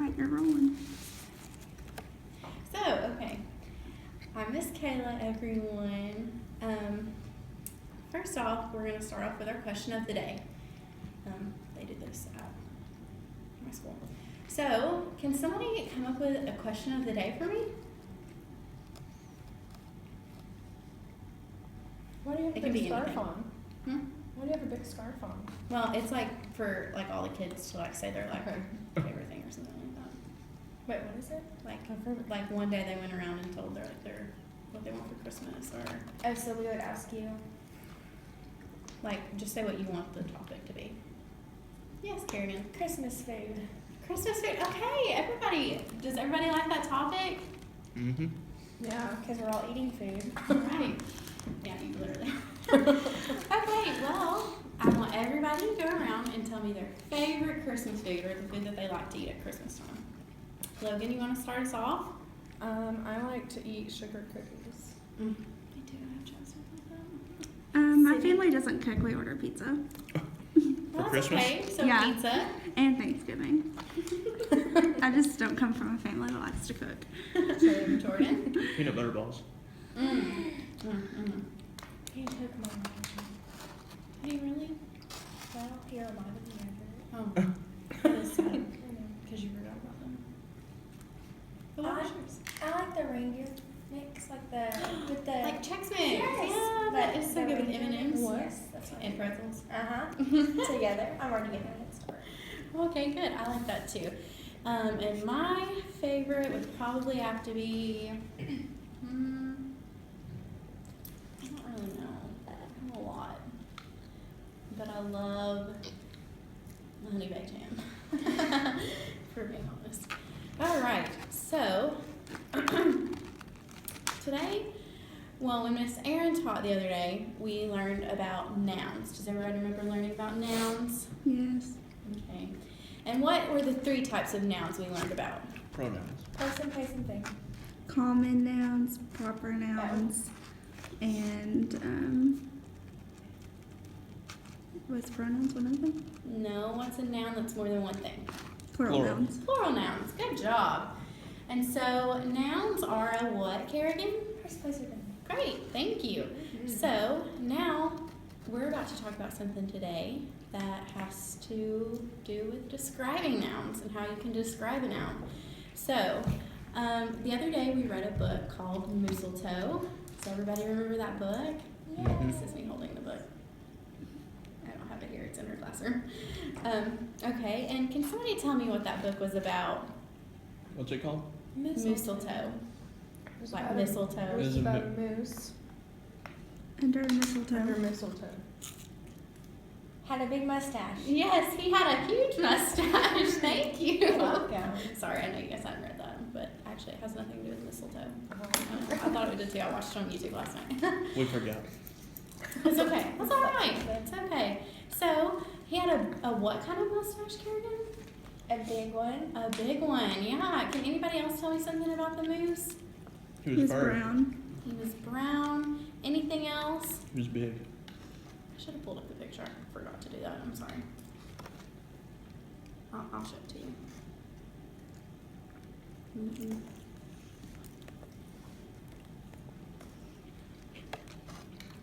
right, you're rolling. So, okay. I'm Miss Kayla, everyone. First off, we're going to start off with our question of the day. They did this at my school. So, can somebody come up with a question of the day for me? Why do you have It a can big be scarf anything. on? Hmm? Why do you have a big scarf on? Well, it's like for like all the kids to like say their like Okay. favorite thing or something like that. Wait, what is it? Like one day they went around and told their what they want for Christmas, or Oh, so we would ask you. like just say what you want the topic to be. Yes, Kerrigan. Christmas food. Christmas food. Okay, everybody. Does everybody like that topic? Mm-hmm. Yeah, because we're all eating food. Right. Yeah, you literally. Okay, well, I want everybody to go around and tell me their favorite Christmas food or the food that they like to eat at Christmas time. Logan, you want to start us off? I like to eat sugar cookies. Me too. I have chopsticks like that. My family doesn't cook, we order pizza. Well, that's Christmas? okay. So Yeah. pizza. And Thanksgiving. I just don't come from a family that likes to cook. Jordan. Peanut butter balls. He took my kitchen. Hey, really? Well, he reminded me of it. Oh, that is sad because you forgot about them. But what was yours? I like the reindeer mix, like the with the Like Chex Mix. Yes, Yeah, that is so the good with reindeer M&Ms. mix. Yes, that's what. And pretzels. Together. I'm already getting it started. Okay, good. I like that too. And my favorite would probably have to be, I don't really know. I have a lot. But I love honey baked ham, for being honest. All right, so today, well, when Miss Erin taught the other day, we learned about nouns. Does everybody remember learning about nouns? Yes. Okay. And what were the 3 types of nouns we learned about? Pronouns. Person, place, and thing. Common nouns, proper nouns, and was pronouns one of them? No, what's a noun that's more than one thing? Plural Plural. nouns. Plural nouns. Good job. And so nouns are a what, Kerrigan? Person, place, or thing. Great, thank you. So now we're about to talk about something today that has to do with describing nouns and how you can describe a noun. So the other day we read a book called Mistletoe. Does everybody remember that book? Mhm. This is me holding the book. I don't have it here, it's in her classroom. Okay, and can somebody tell me what that book was about? What's it called? Mistletoe. It's Like about mistletoe. It's Is it about a moose Under mistletoe. under mistletoe. Had a big mustache. Yes, he had a huge mustache. Thank you. You're welcome. Sorry, I know you guys hadn't read that, but actually it has nothing to do with mistletoe. I thought it did too. I watched it on YouTube last night. We forgot. It's okay. That's all right. It's okay. So he had a what kind of mustache, Kerrigan? A big one. A big one. Yeah. Can anybody else tell me something about the moose? He He was was furry. brown. He was brown. Anything else? He was big. I should have pulled up the picture. I forgot to do that. I'm sorry. I'll show it to you.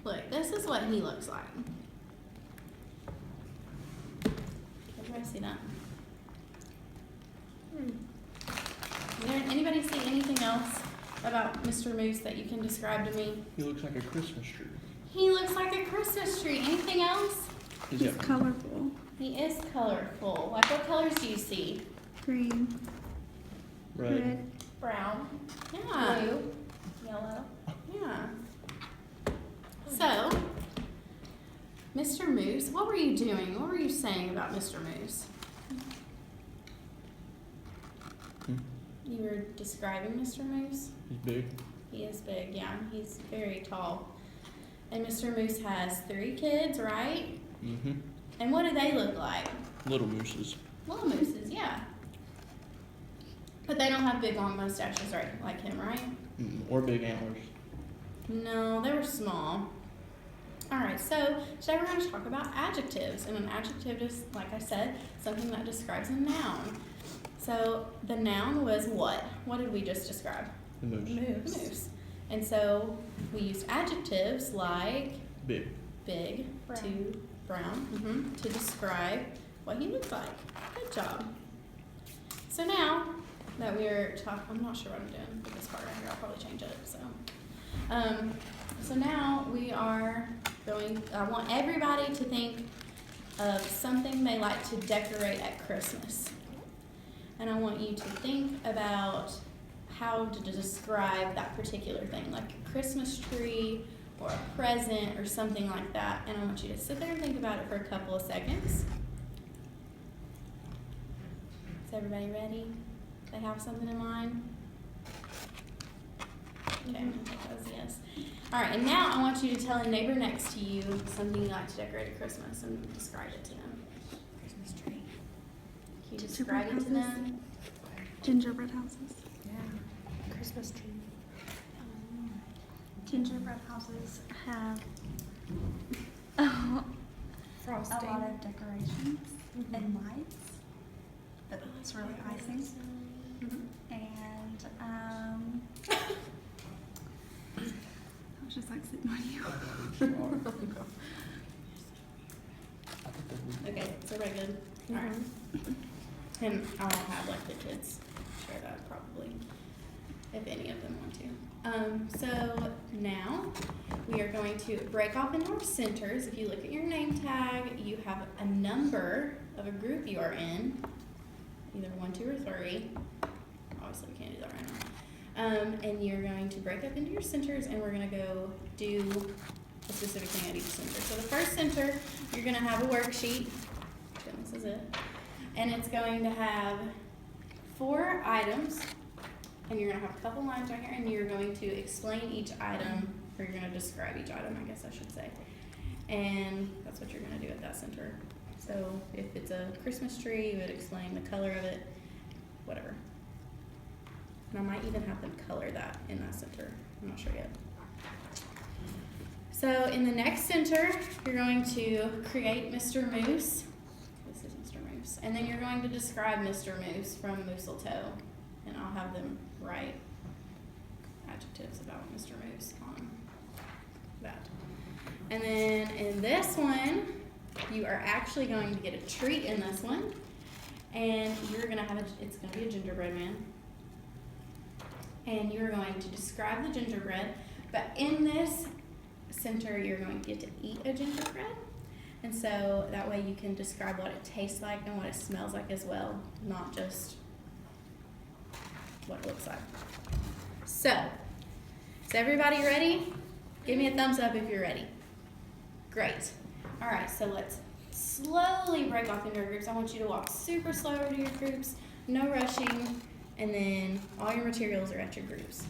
Look, this is what he looks like. Everybody see that? Is there anybody see anything else about Mr. Moose that you can describe to me? He looks like a Christmas tree. He looks like a Christmas tree. Anything else? He's He's got colorful. He is colorful. Like what colors do you see? Green. red. Brown. Yeah. Blue. Yellow. Yeah. So, Mr. Moose, what were you doing? What were you saying about Mr. Moose? Hmm? You were describing Mr. Moose? He's big. He is big, yeah. He's very tall. And Mr. Moose has 3 kids, right? Mm-hmm. And what do they look like? Little mooses. Little mooses, yeah. But they don't have big long mustaches, right? Like him, right? Or big antlers. No, they were small. All right, so today we're going to talk about adjectives. And an adjective is, like I said, something that describes a noun. So the noun was what? What did we just describe? The moose. Moose. Moose. And so we used adjectives like Big. big, Brown. to brown, to describe what he looked like. Good job. So now that we're talking, I'm not sure what I'm doing with this part right here. I'll probably change it. So now we are going. I want everybody to think of something they like to decorate at Christmas, and I want you to think about how to describe that particular thing, like a Christmas tree or a present or something like that. And I want you to sit there and think about it for a couple of seconds. Is everybody ready? They have something in mind? Okay, I'm gonna take that as a yes. All right, and now I want you to tell a neighbor next to you something you like to decorate at Christmas and describe it to them. Christmas tree. Can you describe it to them? Gingerbread houses. Yeah. Christmas tree. Gingerbread houses have Frosting. a lot of decorations and lights. But it's really icing. And I was just like sitting on you. Okay, so we're good. All right. And I'll have like the kids share that probably, if any of them want to. So now we are going to break off into our centers. If you look at your name tag, you have a number of a group you are in, either 1, 2, or 3. Obviously, we can't do that right now. And you're going to break up into your centers, and we're going to go do a specific thing at each center. So the first center, you're going to have a worksheet. And this is it. And it's going to have 4 items, and you're going to have a couple lines right here, and you're going to explain each item, or you're going to describe each item, I guess I should say. And that's what you're going to do at that center. So if it's a Christmas tree, you would explain the color of it, whatever. And I might even have them color that in that center. I'm not sure yet. So in the next center, you're going to create Mr. Moose. This is Mr. Moose. And then you're going to describe Mr. Moose from Mistletoe. And I'll have them write adjectives about Mr. Moose on that. And then in this one, you are actually going to get a treat in this one. And you're going to have it's going to be a gingerbread man. And you're going to describe the gingerbread. But in this center, you're going to get to eat a gingerbread. And so that way you can describe what it tastes like and what it smells like as well, not just what it looks like. So, is everybody ready? Give me a thumbs up if you're ready. Great. All right, so let's slowly break off into our groups. I want you to walk super slow over to your groups, no rushing, and then all your materials are at your groups.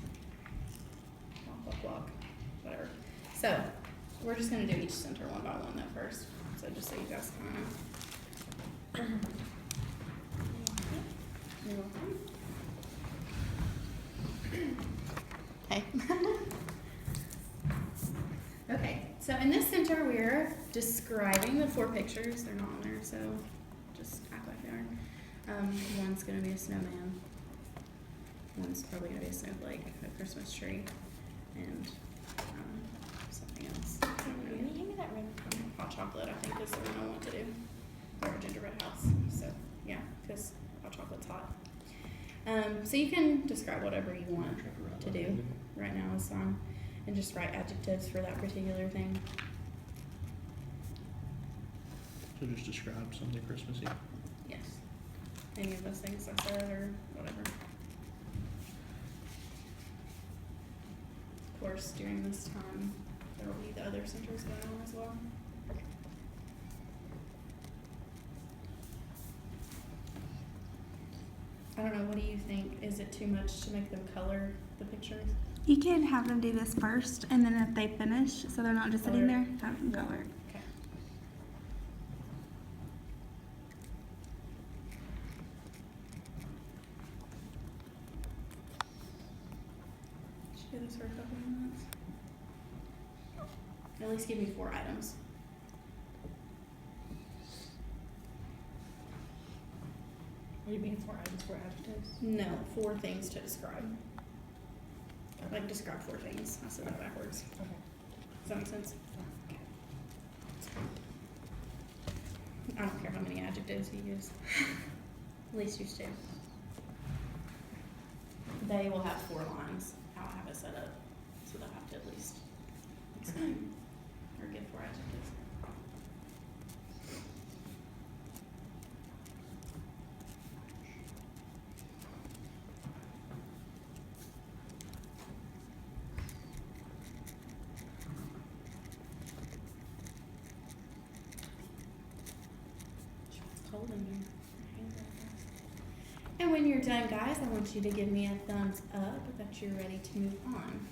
Walk, walk, walk, whatever. So, we're just going to do each center one by one though first. So just so you guys kind of. You're welcome. Hey. Okay, so in this center we're describing the 4 pictures. They're not on there, so just act like they are. One's going to be a snowman. One's probably going to be a snowflake, a Christmas tree, and something else. Give me that ring. Hot chocolate, I think, is the one I want to do. Or a gingerbread house. So, yeah, because hot chocolate's hot. So you can describe whatever you want to do. Right now is fine. And just write adjectives for that particular thing. So just describe something Christmassy. Yes. Any of those things I said or whatever. Of course, during this time, there will be the other centers going on as well. I don't know, what do you think? Is it too much to make them color the pictures? You can have them do this first, and then if they finish, so they're not just sitting Color. there, have them color. Okay. Should do this for a couple of minutes. At least give me 4 items. What do you mean 4 items? 4 adjectives? No, 4 things to describe. Like describe 4 things. I said that backwards. Okay. Does that make sense? I don't care how many adjectives you use. At least use 2. They will have 4 lines. How I have it set up. So they'll have to at least explain or give 4 adjectives. It's cold in here. My hands are hot. And when you're done, guys, I want you to give me a thumbs up that you're ready to move on.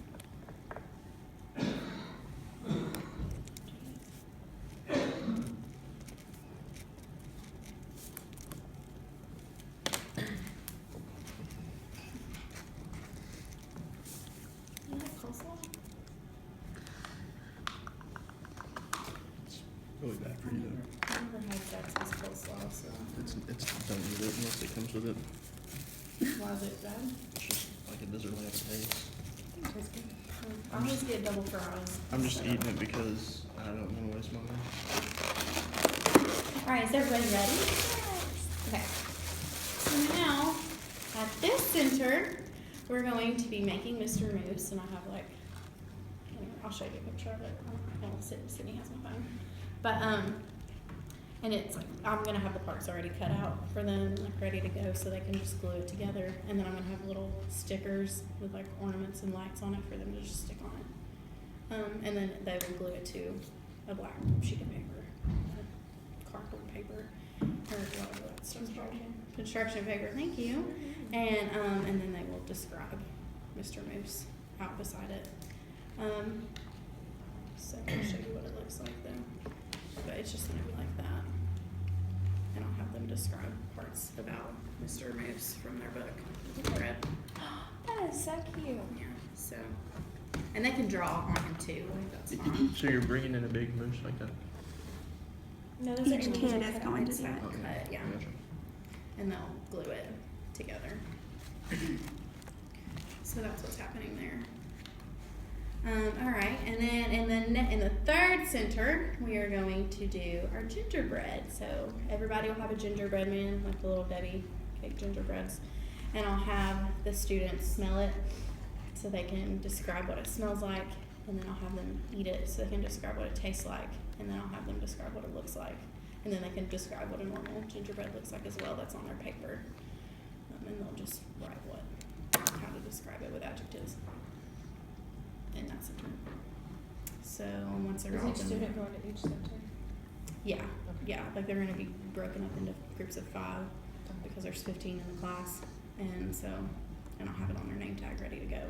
You like coleslaw? Really bad for you though. I never had Jackson's coleslaw, so It's don't eat it unless it comes with it. why is it bad? It's just like it doesn't really have a taste. I always get double fries. I'm just so. eating it because I don't want to waste money. Alright, is everybody ready? Okay. So now, at this center, we're going to be making Mr. Moose, and I have like, anyway, I'll show you a picture of it. Sydney has my phone. But, and it's like, I'm gonna have the parts already cut out for them, like ready to go, so they can just glue it together. And then I'm gonna have little stickers with like ornaments and lights on it for them to just stick on it. And then they will glue it to a black sheet of paper, cardboard paper, or whatever that stuff's called. Construction paper, thank you. And then they will describe Mr. Moose out beside it. So I'll show you what it looks like then. But it's just gonna be like that. And I'll have them describe parts about Mr. Moose from their book. Read. That is so cute. Yeah, so. And they can draw on him too, like that's fine. So you're bringing in a big moose like that? No, those are Each individual kid is cut going to outs. do it. Cut, yeah. Gotcha. And they'll glue it together. So that's what's happening there. All right, and then in the third center, we are going to do our gingerbread. So everybody will have a gingerbread man, like the little Debbie cake gingerbreads, and I'll have the students smell it so they can describe what it smells like, and then I'll have them eat it so they can describe what it tastes like, and then I'll have them describe what it looks like, and then they can describe what a normal gingerbread looks like as well. That's on their paper, and they'll just write how to describe it with adjectives. And that's it. So once they're all Is each done, student going to each center? yeah, like they're gonna be broken up into groups of 5 because there's 15 in the class, and I'll have it on their name tag ready to go,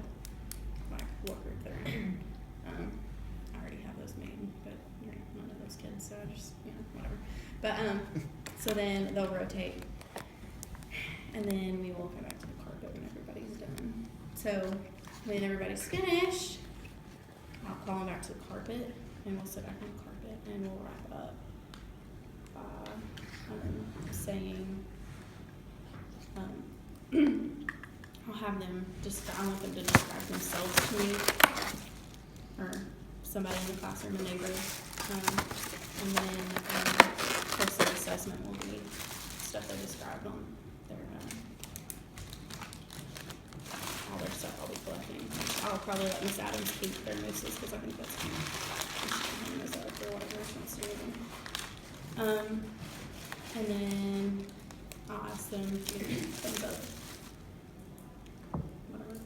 like what group they're in. I already have those made, but you're none of those kids, so I just whatever. But so then they'll rotate, and then we will go back to the carpet when everybody's done. So when everybody's finished, I'll call them back to the carpet, and we'll sit back on the carpet, and we'll wrap up by saying, I'll have them I want them to describe themselves to me, or somebody in the classroom, a neighbor, and then postal assessment will be stuff they described on their all their stuff I'll be collecting. I'll probably let Miss Adams keep their mooses because I think that's cute. She can hang those up or whatever she wants to do with them. And then I'll ask them to give me thumbs up. Whatever.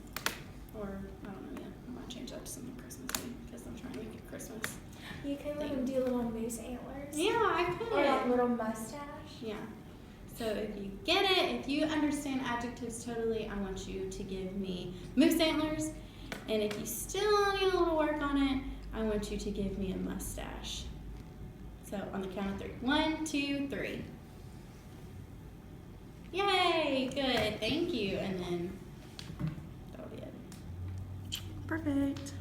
Or, I don't know yet. I might change that to something Christmassy because I'm trying to make it Christmas. You can let them do little moose antlers. Yeah, I could. Or like little mustache. Yeah. So if you get it, if you understand adjectives totally, I want you to give me moose antlers. And if you still need a little work on it, I want you to give me a mustache. So on the count of 3. 1, 2, 3. Yay! Good. Thank you. And then that'll be it. Perfect.